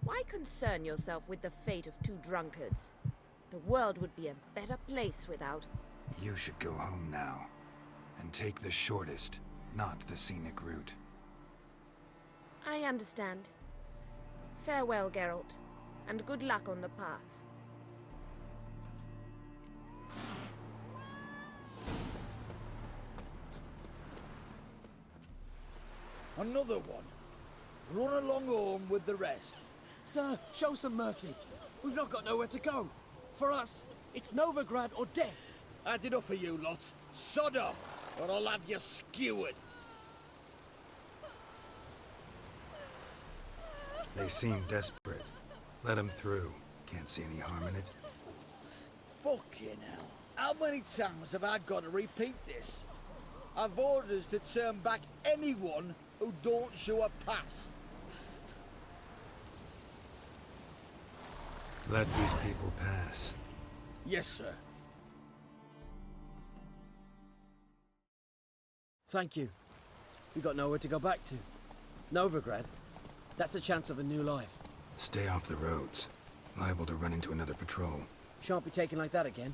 Why concern yourself with the fate of two drunkards? The world would be a better place without... You should go home now. And take the shortest, not the scenic route. I understand. Farewell, Geralt, and good luck on the path. Another one. Run along home with the rest. Sir, show some mercy. We've not got nowhere to go. For us, it's Novigrad or death. Had enough of you lots. Sod off, or I'll have you skewered. They seem desperate. Let them through. Can't see any harm in it. Fucking hell. How many times have I got to repeat this? I've orders to turn back anyone who don't show a pass. Let these people pass. Yes, sir. Thank you. We got nowhere to go back to. Novigrad. That's a chance of a new life. Stay off the roads. Liable to run into another patrol. Shan't be taken like that again.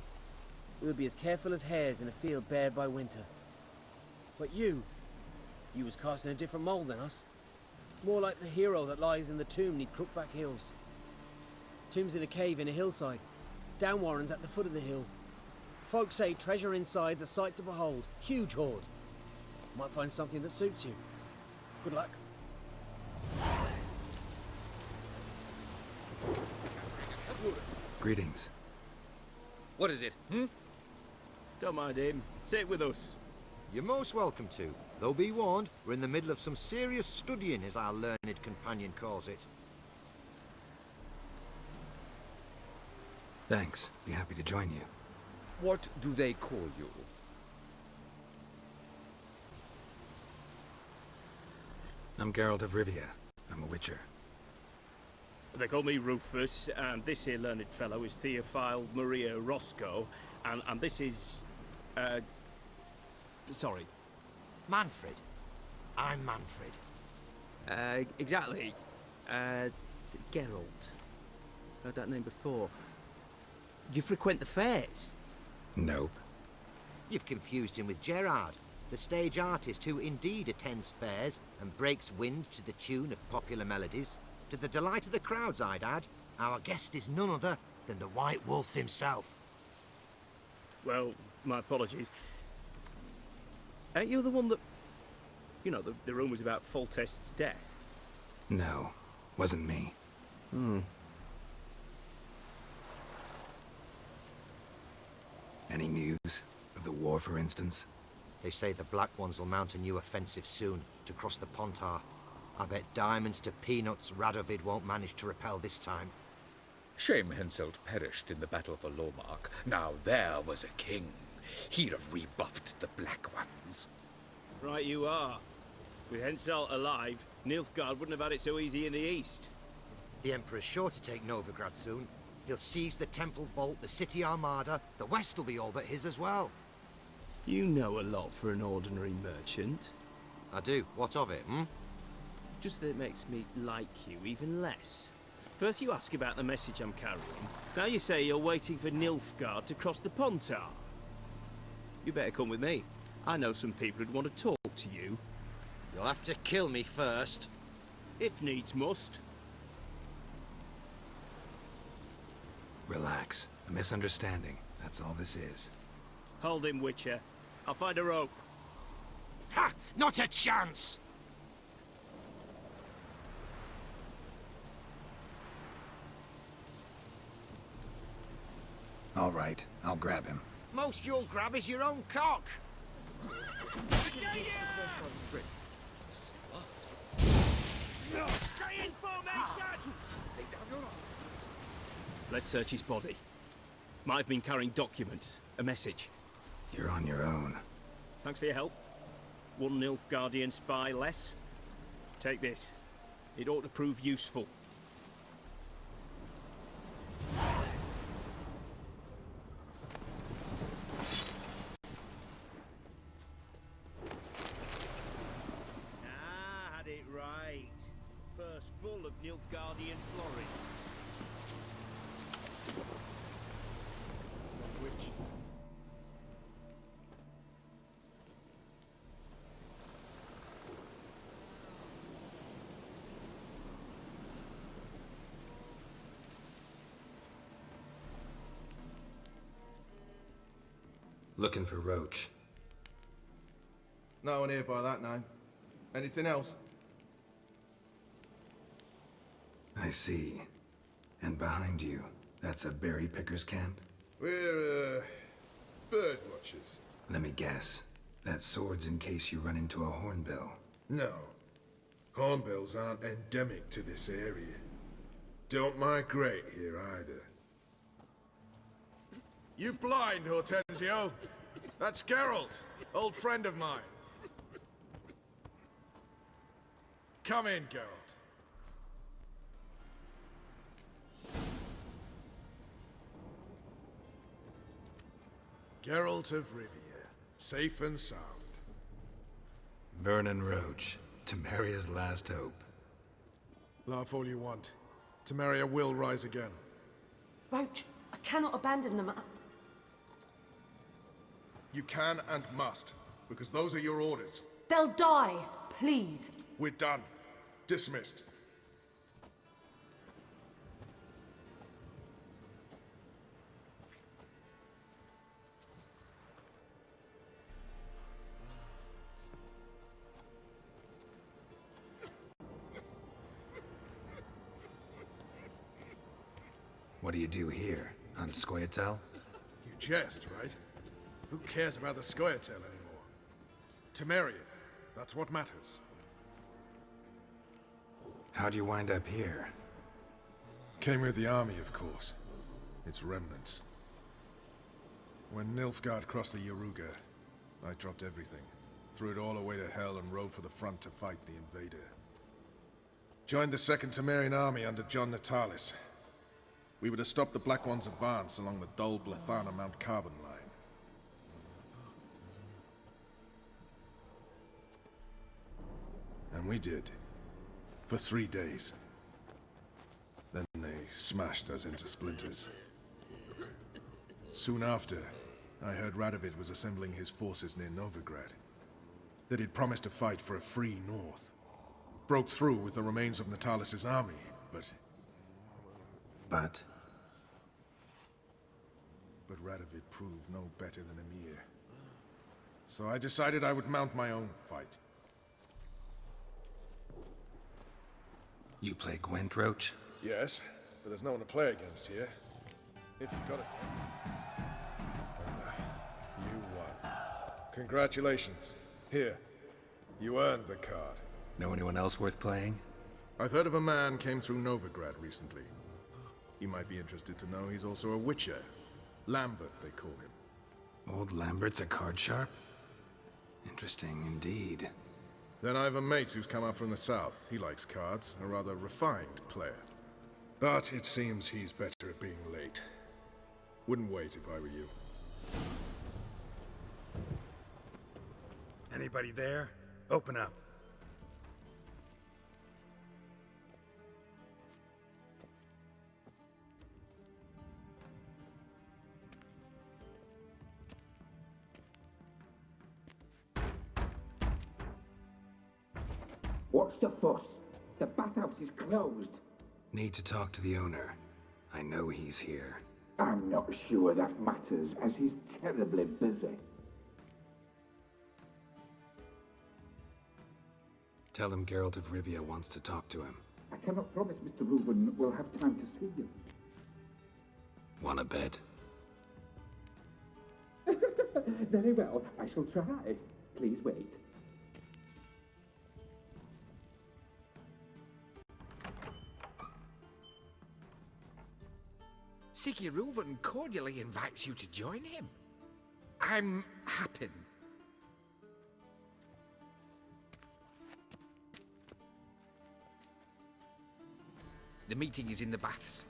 We'll be as careful as hares in a field bared by winter. But you was cast in a different mould than us. More like the hero that lies in the tomb neath Crookback Hills. Tomb's in a cave in a hillside. Downwarren's at the foot of the hill. Folk say treasure inside's a sight to behold. Huge hoard. Might find something that suits you. Good luck. Greetings. What is it, Don't mind him. Sit with us. You're most welcome to. Though be warned, we're in the middle of some serious studying, as our learned companion calls it. Thanks. Be happy to join you. What do they call you? I'm Geralt of Rivia. I'm a witcher. They call me Rufus, and this here learned fellow is Theophile Maria Roscoe, and this is... sorry. Manfred. I'm Manfred. Exactly. Geralt. Heard that name before. You frequent the fairs? Nope. You've confused him with Gerard, the stage artist who indeed attends fairs and breaks wind to the tune of popular melodies. To the delight of the crowds, I'd add. Our guest is none other than the White Wolf himself. Well, my apologies. Ain't you the one that... You know, the rumours about Foltest's death? No. Wasn't me. Any news? Of the war, for instance? They say the Black Ones will mount a new offensive soon to cross the Pontar. I bet diamonds to peanuts Radovid won't manage to repel this time. Shame Henselt perished in the Battle of Olomark. Now there was a king. He'd have rebuffed the Black Ones. Right you are. With Henselt alive, Nilfgaard wouldn't have had it so easy in the east. The Emperor's sure to take Novigrad soon. He'll seize the Temple Vault, the City Armada. The West will be all but his as well. You know a lot for an ordinary merchant. I do. What of it, Just that it makes me like you even less. First you ask about the message I'm carrying. Now you say you're waiting for Nilfgaard to cross the Pontar. You better come with me. I know some people who'd want to talk to you. You'll have to kill me first. If needs must. Relax. A misunderstanding. That's all this is. Hold him, Witcher. I'll find a rope. Ha! Not a chance! All right. I'll grab him. Most you'll grab is your own cock. Stay in formation! Let's search his body. Might have been carrying documents. A message. You're on your own. Thanks for your help. One Nilfgaardian spy less. Take this. It ought to prove useful. Ah, had it right. Purse full of Nilfgaardian florin. Looking for Roach. No one here by that name. Anything else? I see. And behind you, that's a berry picker's camp? We're, bird watchers. Let me guess. That sword's in case you run into a hornbill. No. Hornbills aren't endemic to this area. Don't migrate here either. You blind, Hortensio? That's Geralt, old friend of mine. Come in, Geralt. Geralt of Rivia, safe and sound. Vernon Roach, Temeria's last hope. Laugh all you want. Temeria will rise again. Roach, I cannot abandon them. You can and must, because those are your orders. They'll die, please. We're done. Dismissed. What do you do here? On Scoia'tael? You jest, right? Who cares about the Scoia'tael anymore? Temeria, that's what matters. How'd you wind up here? Came with the army, of course. Its remnants. When Nilfgaard crossed the Yaruga, I dropped everything. Threw it all away to hell and rode for the front to fight the invader. Joined the Second Temerian Army under John Natalis. We were to stop the Black One's advance along the Dol Blathana Mount Carbon line. And we did. For 3 days. Then they smashed us into splinters. Soon after, I heard Radovid was assembling his forces near Novigrad. That he'd promised to fight for a free North. Broke through with the remains of Natalis' army, but... But Radovid proved no better than Emir. So I decided I would mount my own fight. you play Gwent, Roach? Yes, but there's no one to play against here. If you got it. You won. Congratulations. Here. You earned the card. Know anyone else worth playing? I've heard of a man came through Novigrad recently. You might be interested to know he's also a witcher. Lambert, they call him. Old Lambert's a card sharp? Interesting indeed. Then I have a mate who's come up from the south. He likes cards, a rather refined player. But it seems he's better at being late. Wouldn't wait if I were you. Anybody there? Open up. What's the fuss? The bathhouse is closed. Need to talk to the owner. I know he's here. I'm not sure that matters, as he's terribly busy. Tell him Geralt of Rivia wants to talk to him. I cannot promise Mr. Reuven will have time to see you. Wanna bet? Very well, I shall try. Please wait. Siggy Reuven cordially invites you to join him. I'm happy. The meeting is in the baths.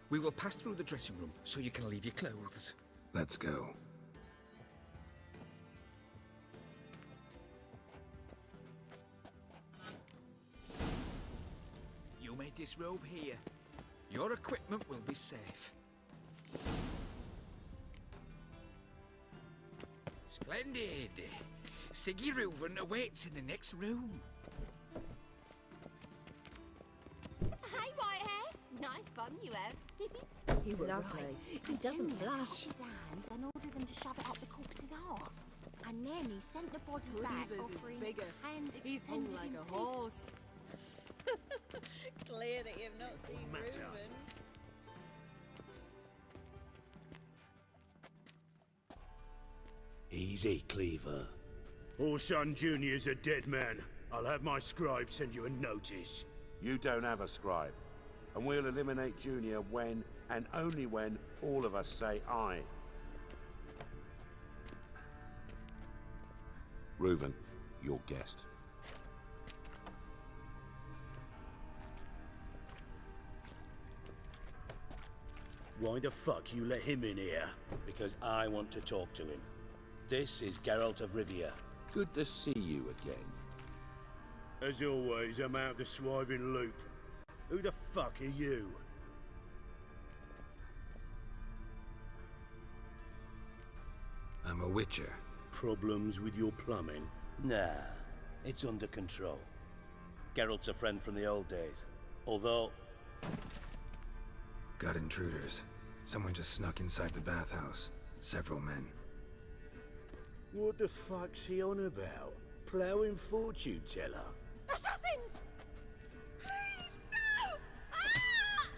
We will pass through the dressing room so you can leave your clothes. Let's go. You may disrobe here. Your equipment will be safe. Splendid. Siggy Reuven awaits in the next room. Hi, Whitehair. Nice bum you have. You were Lovely. right. He doesn't Junior blush. touched his hand and ordered them to shove it up the corpse's arse. And then he sent the body back, Cleaver's is offering bigger. hand He's hung extended like in a peace. horse. Clear that you've not seen Matter. Reuben. Easy, Cleaver. Orson Jr.'s a dead man. I'll have my scribe send you a notice. You don't have a scribe. And we'll eliminate Junior when, and only when, all of us say aye. Reuven, your guest. Why the fuck you let him in here? Because I want to talk to him. This is Geralt of Rivia. Good to see you again. As always, I'm out the swiving loop. Who the fuck are you? I'm a witcher. Problems with your plumbing? Nah, it's under control. Geralt's a friend from the old days. Although... Got intruders. Someone just snuck inside the bathhouse. Several men. What the fuck's he on about? Ploughing fortune teller? Assassins! Please, no! Ah!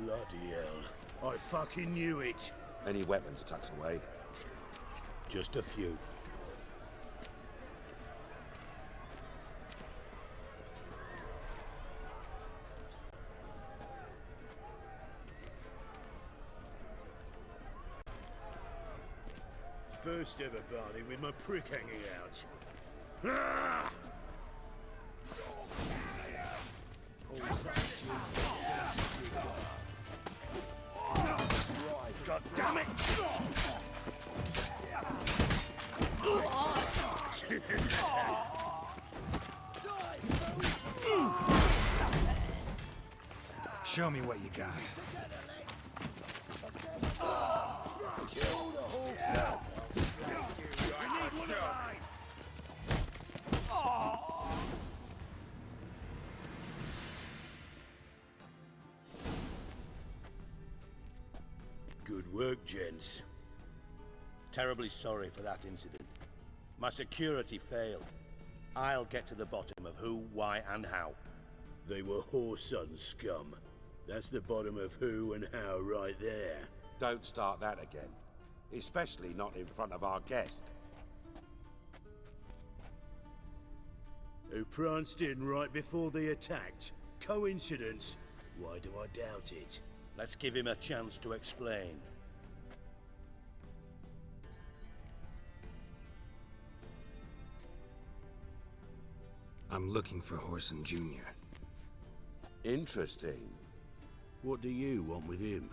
Bloody hell. I fucking knew it. Any weapons tucked away? Just a few. First ever party with my prick hanging out. Ah! God damn it! Show me what you got. Good work, gents. Terribly sorry for that incident. My security failed. I'll get to the bottom of who, why, and how. They were whoreson scum. That's the bottom of who and how right there. Don't start that again. Especially not in front of our guest. Who pranced in right before they attacked. Coincidence? Why do I doubt it? Let's give him a chance to explain. I'm looking for Whoreson Jr. Interesting. What do you want with him?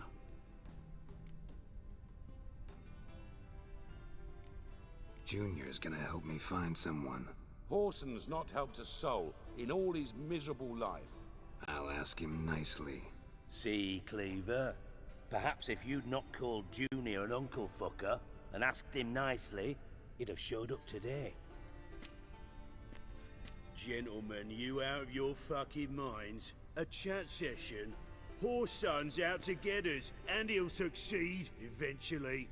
Junior's gonna help me find someone. Whoreson's not helped a soul in all his miserable life. I'll ask him nicely. See, Cleaver? Perhaps if you'd not called Junior an uncle fucker and asked him nicely, he'd have showed up today. Gentlemen, you out of your fucking minds? A chat session? Whoreson's out to get us, and he'll succeed, eventually.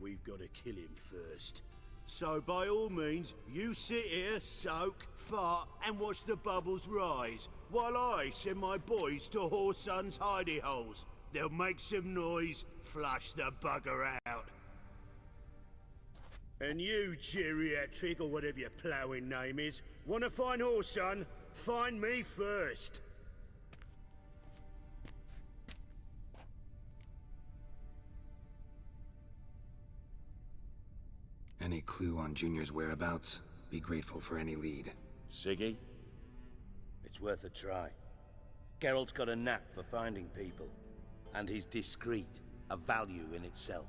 We've got to kill him first. So by all means, you sit here, soak, fart, and watch the bubbles rise, while I send my boys to Whoreson's hidey holes. They'll make some noise, flush the bugger out. And you, geriatric, or whatever your ploughing name is, wanna find Whoreson? Find me first. Any clue on Junior's whereabouts? Be grateful for any lead. Siggy? It's worth a try. Geralt's got a knack for finding people. And he's discreet, a value in itself.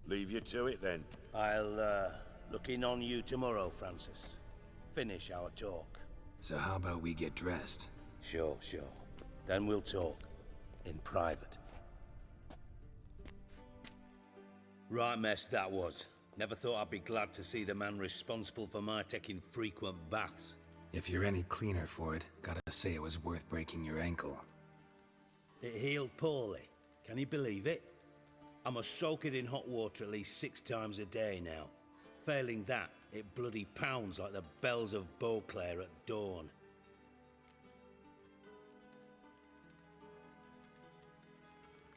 Leave you to it then. I'll, look in on you tomorrow, Francis. Finish our talk. So how about we get dressed? Sure. Then we'll talk. In private. Right mess that was. Never thought I'd be glad to see the man responsible for my taking frequent baths If you're any cleaner for it, gotta say it was worth breaking your ankle. It healed poorly. Can you believe it? I must soak it in hot water at least 6 times a day now. Failing that, it bloody pounds like the bells of Beauclair at dawn.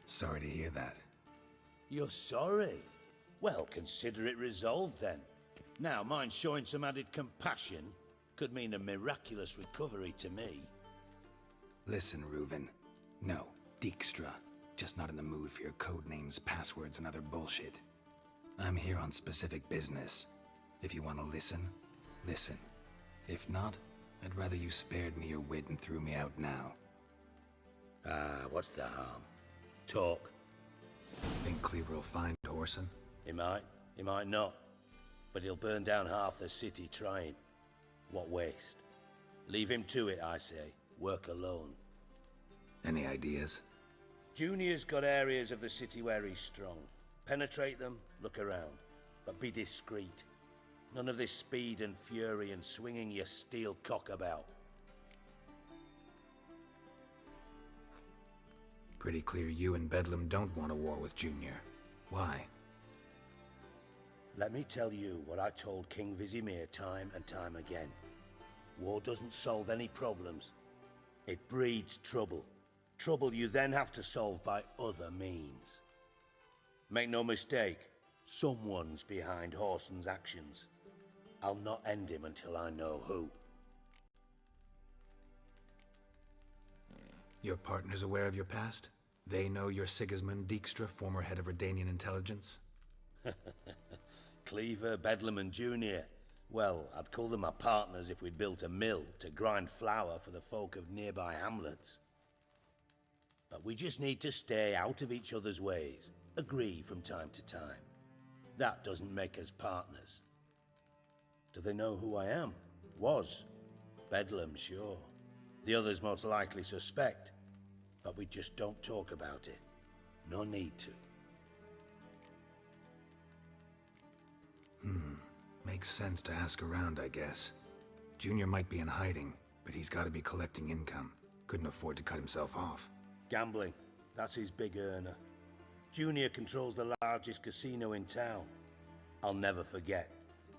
Sorry to hear that. You're sorry? Well, consider it resolved then. Now, mind showing some added compassion could mean a miraculous recovery to me. Listen, Reuven. No, Dijkstra. Just not in the mood for your code names, passwords, and other bullshit. I'm here on specific business. If you want to listen, listen. If not, I'd rather you spared me your wit and threw me out now. What's the harm? Talk. Think Cleaver will find Whoreson? He might not. But he'll burn down half the city trying. What waste? Leave him to it, I say. Work alone. Any ideas? Junior's got areas of the city where he's strong. Penetrate them, look around. But be discreet. None of this speed and fury and swinging your steel cock about. Pretty clear you and Bedlam don't want a war with Junior. Why? Let me tell you what I told King Vizimir time and time again. War doesn't solve any problems. It breeds trouble. Trouble you then have to solve by other means. Make no mistake, someone's behind Whoreson's actions. I'll not end him until I know who. Your partner's aware of your past? They know you're Sigismund Dijkstra, former head of Redanian intelligence? Cleaver, Bedlam and Junior. Well, I'd call them my partners if we'd built a mill to grind flour for the folk of nearby hamlets. But we just need to stay out of each other's ways, agree from time to time. That doesn't make us partners. Do they know who I am? Was. Bedlam, sure. The others most likely suspect. But we just don't talk about it. No need to. Makes sense to ask around, I guess. Junior might be in hiding, but he's gotta be collecting income. Couldn't afford to cut himself off. Gambling. That's his big earner. Junior controls the largest casino in town. I'll never forget.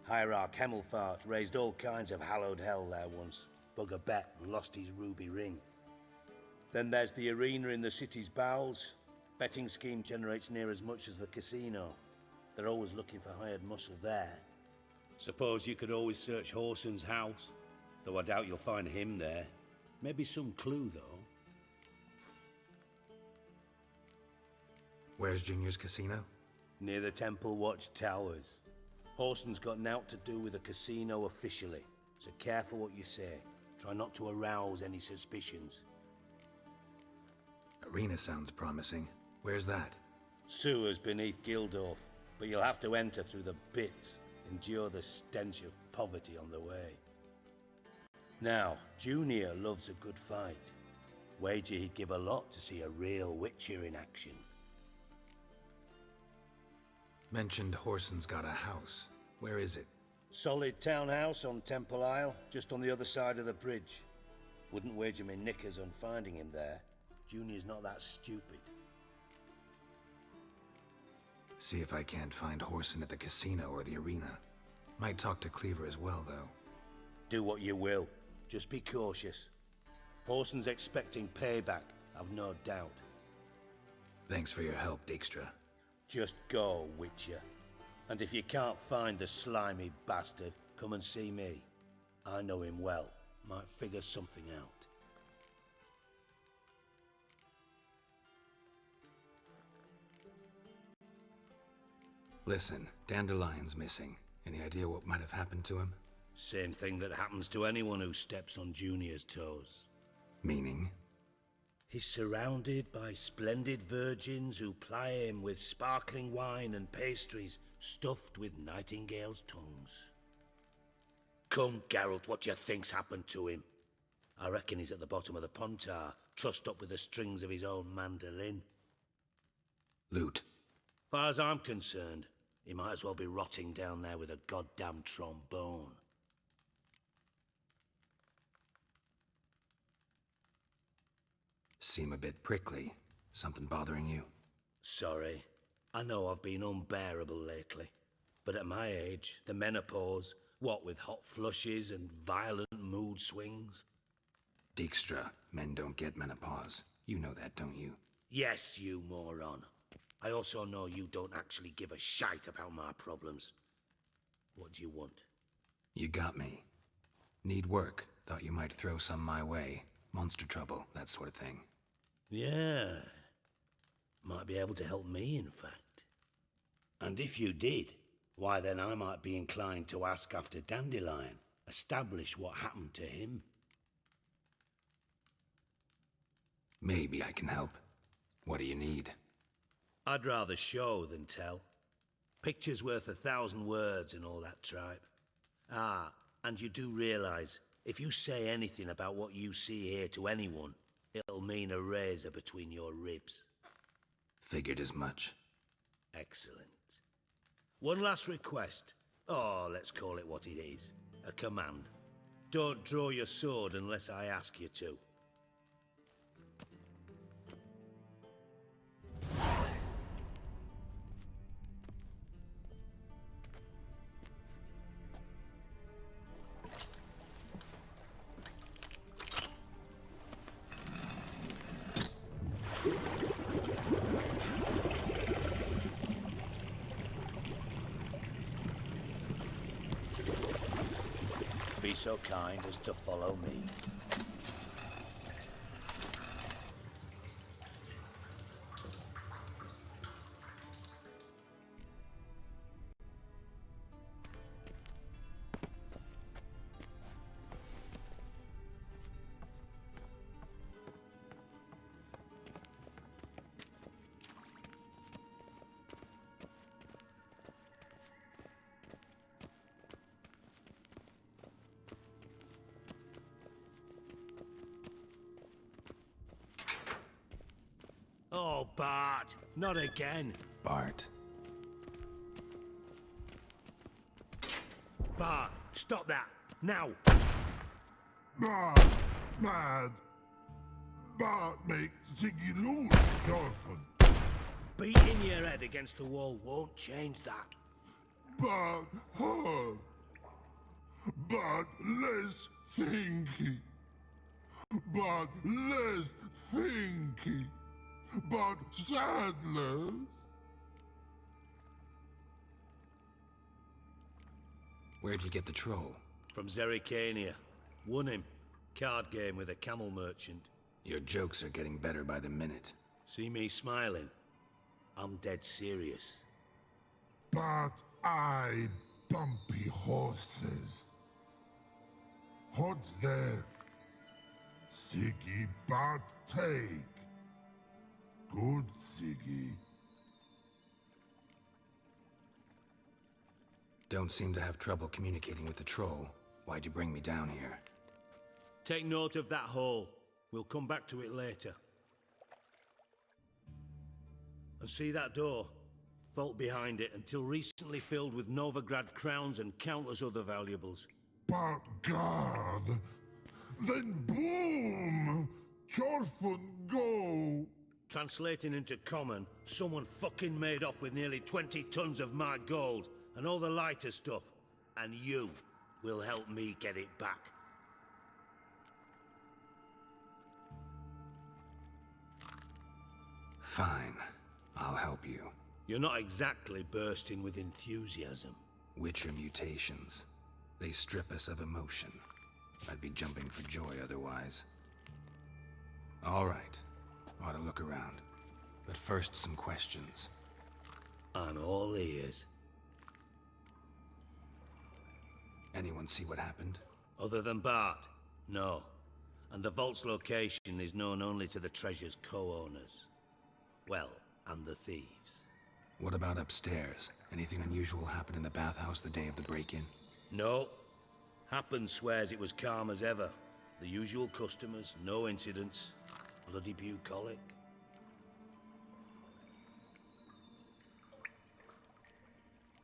Hierarch Hemmelfart raised all kinds of hallowed hell there once. Bug a bet and lost his ruby ring. Then there's the arena in the city's bowels. Betting scheme generates near as much as the casino. They're always looking for hired muscle there. Suppose you could always search Whoreson's house, though I doubt you'll find him there. Maybe some clue, though. Where's Junior's casino? Near the Temple Watch Towers. Whoreson's got naught to do with the casino officially, so careful what you say. Try not to arouse any suspicions. Arena sounds promising. Where's that? Sewers beneath Gildorf, but you'll have to enter through the bits, endure the stench of poverty on the way. Now, Junior loves a good fight. Wager he'd give a lot to see a real Witcher in action. Mentioned Whoreson's got a house. Where is it? Solid townhouse on Temple Isle, just on the other side of the bridge. Wouldn't wager me knickers on finding him there. Junior's not that stupid. See if I can't find Whoreson at the casino or the arena. Might talk to Cleaver as well, though. Do what you will. Just be cautious. Whoreson's expecting payback, I've no doubt. Thanks for your help, Dijkstra. Just go, Witcher. And if you can't find the slimy bastard, come and see me. I know him well. Might figure something out. Listen, Dandelion's missing. Any idea what might have happened to him? Same thing that happens to anyone who steps on Junior's toes. Meaning? He's surrounded by splendid virgins who ply him with sparkling wine and pastries stuffed with nightingales' tongues. Come, Geralt, what do you think's happened to him? I reckon he's at the bottom of the Pontar, trussed up with the strings of his own mandolin. Loot. Far as I'm concerned, he might as well be rotting down there with a goddamn trombone. seem a bit prickly. Something bothering you? Sorry. I know I've been unbearable lately. But at my age, the menopause, what with hot flushes and violent mood swings. Dijkstra, men don't get menopause. You know that, don't you? Yes, you moron. I also know you don't actually give a shite about my problems. What do you want? You got me. Need work. Thought you might throw some my way. Monster trouble, that sort of thing. Yeah. Might be able to help me, in fact. And if you did, why then I might be inclined to ask after Dandelion, establish what happened to him. Maybe I can help. What do you need? I'd rather show than tell. Picture's worth 1,000 words and all that tripe. Ah, and you do realize, if you say anything about what you see here to anyone, it'll mean a razor between your ribs. Figured as much. Excellent. One last request. Oh, let's call it what it is. A command. Don't draw your sword unless I ask you to. Be so kind as to follow me. Oh, Bart, not again. Bart. Bart, stop that, now. Bart, mad. Bart makes Ziggy lose, Jorfin. Beating your head against the wall won't change that. Bart, hard. Bart, less thinky. Bart, less thinky. But sadness. Where'd you get the troll? From Zerrikania. Won him. Card game with a camel merchant. Your jokes are getting better by the minute. See me smiling? I'm dead serious. But I bumpy horses. Hot there. Siggy but take. Good, Ziggy. Don't seem to have trouble communicating with the troll. Why'd you bring me down here? Take note of that hole. We'll come back to it later. And see that door? Vault behind it, until recently filled with Novigrad crowns and countless other valuables. But God! Then boom! Chorfun go! Translating into common, someone fucking made off with nearly 20 tons of my gold and all the lighter stuff. And you will help me get it back. Fine. I'll help you. You're not exactly bursting with enthusiasm. Witcher mutations. They strip us of emotion. I'd be jumping for joy otherwise. All right. Ought to look around. But first, some questions. I'm all ears. Anyone see what happened? Other than Bart? No. And the vault's location is known only to the treasure's co-owners. Well, and the thieves. What about upstairs? Anything unusual happen in the bathhouse the day of the break-in? No. Happen swears it was calm as ever. The usual customers, no incidents. Bloody bucolic.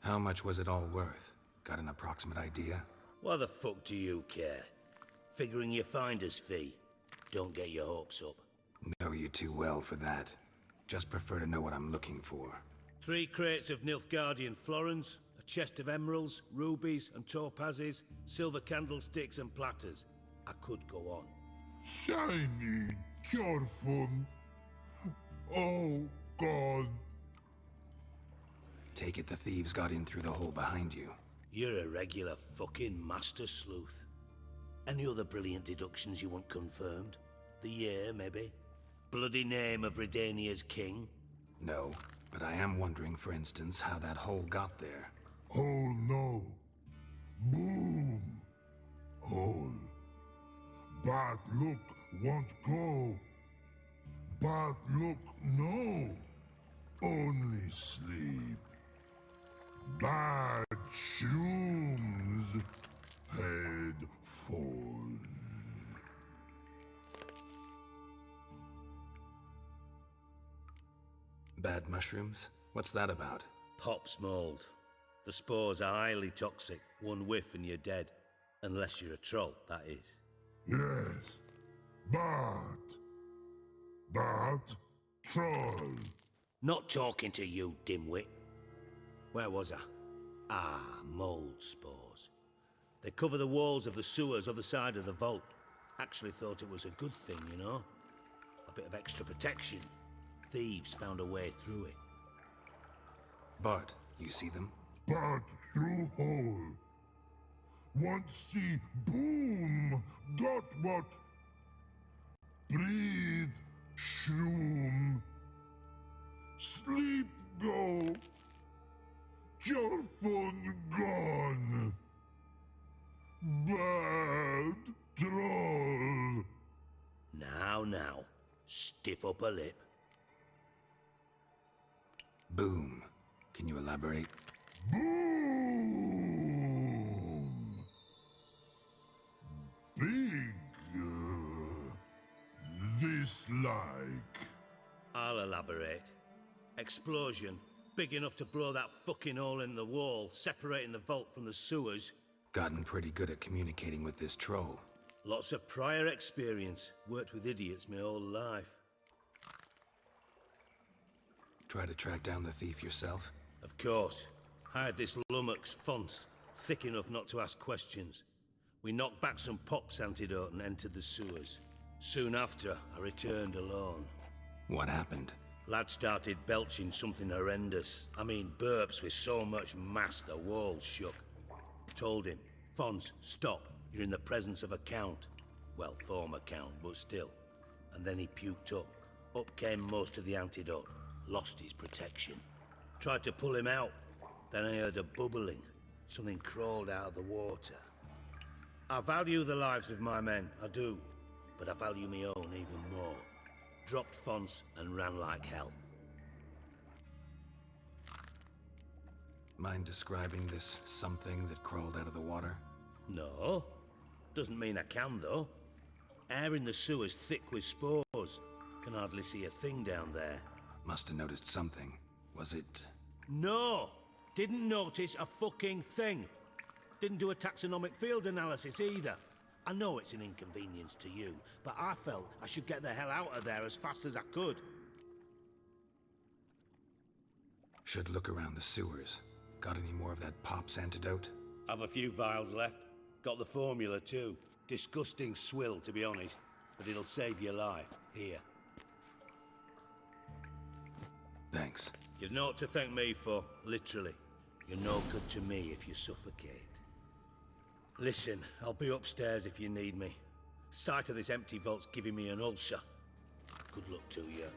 How much was it all worth? Got an approximate idea? Why the fuck do you care? Figuring your finder's fee. Don't get your hopes up. Know you too well for that. Just prefer to know what I'm looking for. 3 crates of Nilfgaardian florins, a chest of emeralds, rubies and topazes, silver candlesticks and platters. I could go on. Shiny, careful. Oh, God. Take it the thieves got in through the hole behind you. You're a regular fucking master sleuth. Any other brilliant deductions you want confirmed? The year, maybe? Bloody name of Redania's king? No, but I am wondering, for instance, how that hole got there. Hole no. Boom. Hole. Bad look won't go. Bad look no. Only sleep. Bad shrooms. Head falls. Bad mushrooms? What's that about? Pop's mold. The spores are highly toxic. One whiff and you're dead. Unless you're a troll, that is. Yes. Bad. Bad troll. Not talking to you, dimwit. Where was I? Ah, mold spores. They cover the walls of the sewers other side of the vault. Actually thought it was a good thing, you know? A bit of extra protection. Thieves found a way through it. Bart, you see them? Bad through hole. Want see boom. Got what? Breathe. Shroom. Sleep go. Your phone gone. Bad troll. Now. Stiff upper lip. Boom. Can you elaborate? Boom. Big. This like. I'll elaborate. Explosion. Big enough to blow that fucking hole in the wall, separating the vault from the sewers. Gotten pretty good at communicating with this troll. Lots of prior experience. Worked with idiots my whole life. Try to track down the thief yourself? Of course. Hired this lummox Fons, thick enough not to ask questions. We knocked back some Pop's antidote and entered the sewers. Soon after, I returned alone. What happened? Lad started belching something horrendous. I mean, burps with so much mass the walls shook. Told him, Fons, stop. You're in the presence of a count. Well, former count, but still. And then he puked up. Up came most of the antidote. Lost his protection. Tried to pull him out. Then I heard a bubbling. Something crawled out of the water. I value the lives of my men, I do. But I value my own even more. Dropped Fons and ran like hell. Mind describing this something that crawled out of the water? No. Doesn't mean I can, though. Air in the sewer's thick with spores. Can hardly see a thing down there. Must have noticed something. Was it... No! Didn't notice a fucking thing. Didn't do a taxonomic field analysis either. I know it's an inconvenience to you, but I felt I should get the hell out of there as fast as I could. Should look around the sewers. Got any more of that Pop's antidote? Have a few vials left. Got the formula too. Disgusting swill, to be honest. But it'll save your life. Here. Thanks. You've naught to thank me for, literally. You're no good to me if you suffocate. Listen, I'll be upstairs if you need me. Sight of this empty vault's giving me an ulcer. Good luck to you.